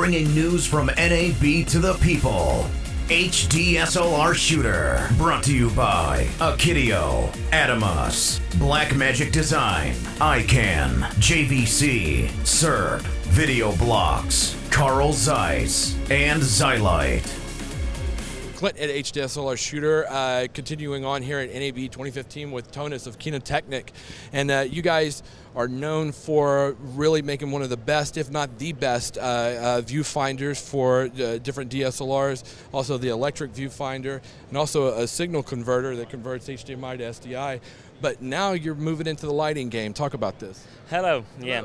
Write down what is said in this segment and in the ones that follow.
bringing news from NAB to the people. HDSLR Shooter, brought to you by Akidio, Adamus, Blackmagic Design, ICANN, JVC, SERP, Video Blocks, Carl Zeiss, and Xylite. Clint at HDSLR Shooter, continuing on here at NAB 2015 with Tonis of Kinotechnik. And you guys are known for really making one of the best, if not the best, viewfinders for different DSLRs, also the electric viewfinder, and also a signal converter that converts HDMI to SDI. But now you're moving into the lighting game. Talk about this. Hello. Yeah.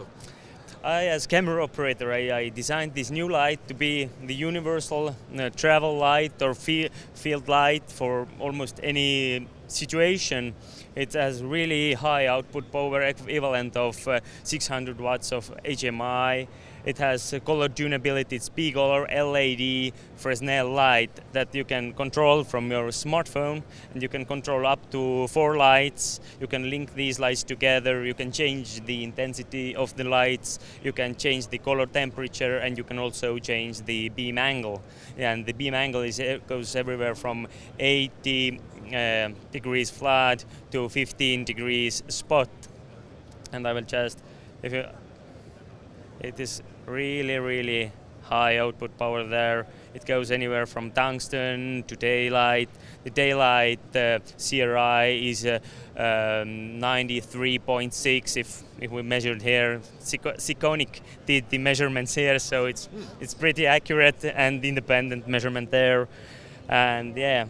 As camera operator, I designed this new light to be the universal travel light or field light for almost any situation. It has really high output power, equivalent of 600 watts of HMI. It has color tunability. It's P-color LED Fresnel light that you can control from your smartphone, and you can control up to 4 lights. You can link these lights together. You can change the intensity of the lights. You can change the color temperature, and you can also change the beam angle. And the beam angle goes everywhere from 80 degrees flat to 15 degrees spot. And I will just, it is really high output power there. It goes anywhere from tungsten to daylight. The daylight CRI is 93.6 if we measured here. Sekonic did the measurements here, so it's pretty accurate and independent measurement there. And yeah.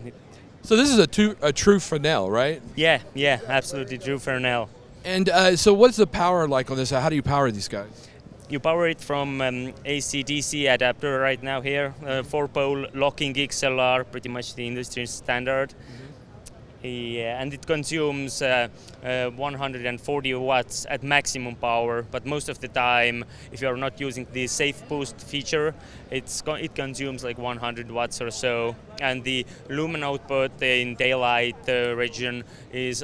So this is a true Fresnel, right? Yeah, absolutely true Fresnel. And so what's the power like on this? How do you power these guys? You power it from AC-DC adapter right now here, 4-pole locking XLR, pretty much the industry standard. Mm-hmm. Yeah, and it consumes 140 watts at maximum power, but most of the time, if you are not using the safe boost feature, it consumes like 100 watts or so. And the lumen output in daylight region is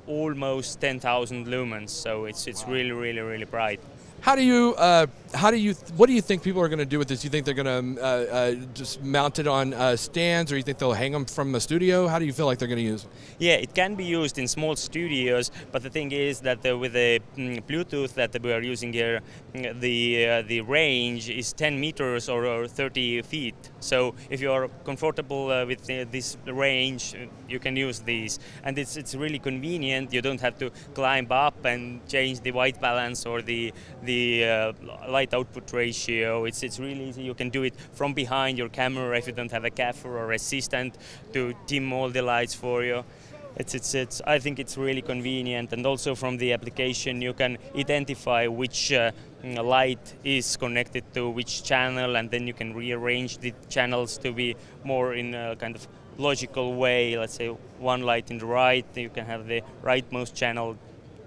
almost 10,000 lumens, so it's really bright. What do you think people are going to do with this? You think they're going to just mount it on stands, or you think they'll hang them from the studio? How do you feel like they're going to use them? Yeah, it can be used in small studios, but the thing is that with the Bluetooth that we are using here, the range is 10 meters or 30 feet. So if you are comfortable with this range, you can use these, and it's really convenient. You don't have to climb up and change the white balance or the light output ratio. It's really easy. You can do it from behind your camera if you don't have a gaffer or assistant to dim all the lights for you. I think it's really convenient, and also from the application you can identify which light is connected to which channel, and then you can rearrange the channels to be more in a kind of logical way. Let's say one light in the right, you can have the rightmost channel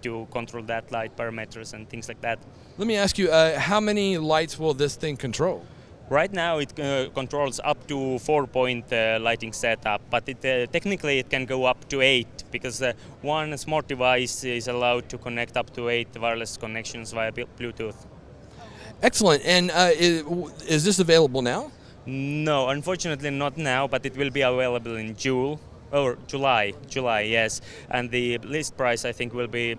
to control that light parameters and things like that. Let me ask you, how many lights will this thing control? Right now it controls up to 4-point lighting setup, but technically it can go up to 8, because one smart device is allowed to connect up to 8 wireless connections via Bluetooth. Excellent. And is this available now? No, unfortunately not now, but it will be available in July, yes. And the list price, I think, will be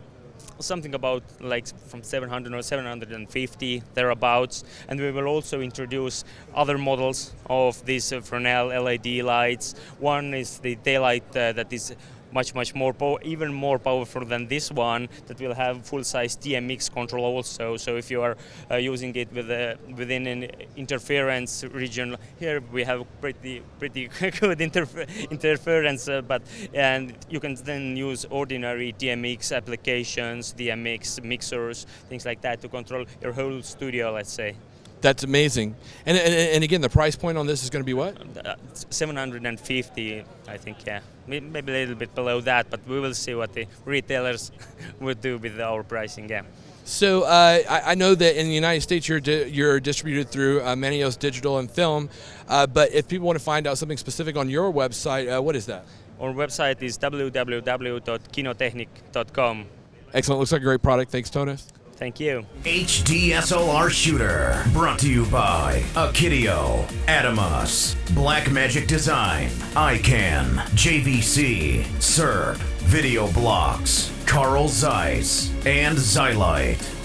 something about like from 700 or 750 thereabouts, and we will also introduce other models of these Fresnel LED lights. One is the daylight that is much more even more powerful than this one, that will have full-size TMX control also. So if you are using it within an interference region, here we have pretty good interference, and you can then use ordinary TMX applications, DMX mixers, things like that to control your whole studio, let's say. That's amazing. And again, the price point on this is going to be what? 750, I think, yeah. Maybe a little bit below that, but we will see what the retailers would do with our pricing, yeah. So I know that in the United States you're distributed through Manios Digital and Film, but if people want to find out something specific on your website, what is that? Our website is www.kinotechnik.com. Excellent. Looks like a great product. Thanks, Tonis. Thank you. HDSLR Shooter, brought to you by Akitio, Adamus, Blackmagic Design, ICANN, JVC, Serb, Video Blocks, Carl Zeiss, and Xylite.